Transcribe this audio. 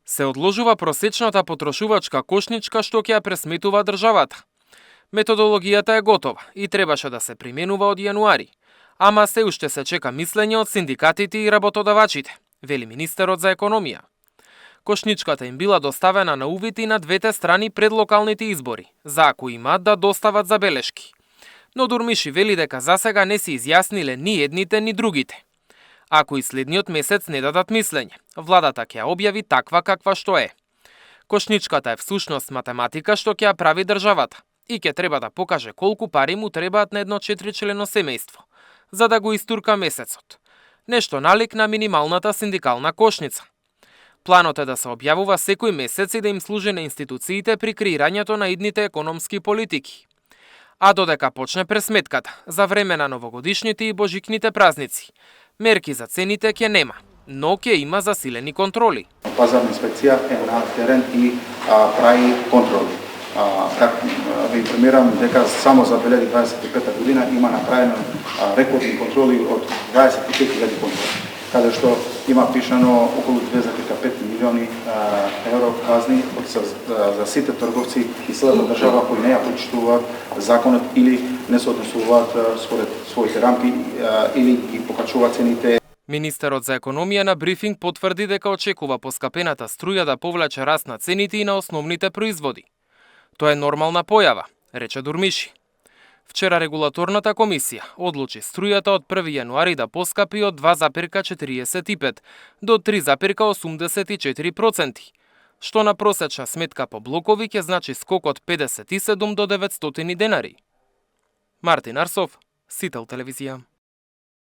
Се одложува просечната потрошувачка кошничка што ќе ја пресметува државата. Методологијата е готова и требаше да се применува од јануари, ама се уште се чека мислење од синдикатите и работодавачите, вели министерот за економија. Кошничката им била доставена на увид и на двете страни пред локалните избори, за ако имаат да достават забелешки. Но Дурмиши вели дека засега не се изјасниле ни едните ни другите. Ако и следниот месец не дадат мислење, владата ќе ја објави таква каква што е. Кошничката е всушност математика што ќе ја прави државата и ќе треба да покаже колку пари му требаат на едно 4-члено семејство, за да го истурка месецот. Нешто налик на минималната синдикална кошница. Планот е да се објавува секој месец и да им служи на институциите при креирањето на идните економски политики. А додека почне пресметката за време на новогодишните и божикните празници, мерки за цените ќе нема, но ќе има засилени контроли. Пазарна инспекција е на терен и прави контроли. Ви информирам дека само за 2025 година има направено рекордни контроли од 25.000 контроли, каде што има пишано околу 2,5 милиони евро казни за сите трговци и целата држава кои не ја почитуваат законот или не се однесуваат според своите рамки или ги покачуваат цените. Министерот за економија на брифинг потврди дека очекува поскапената струја да повлече раст на цените и на основните производи. Тоа е нормална појава, рече Дурмиши. Вчера регулаторната комисија одлучи струјата од 1 јануари да поскапи од 2,45 до 3,84%, што на просечна сметка по блокови ќе значи скок од 57 до 900 денари. Мартин Арсов, Сител телевизија.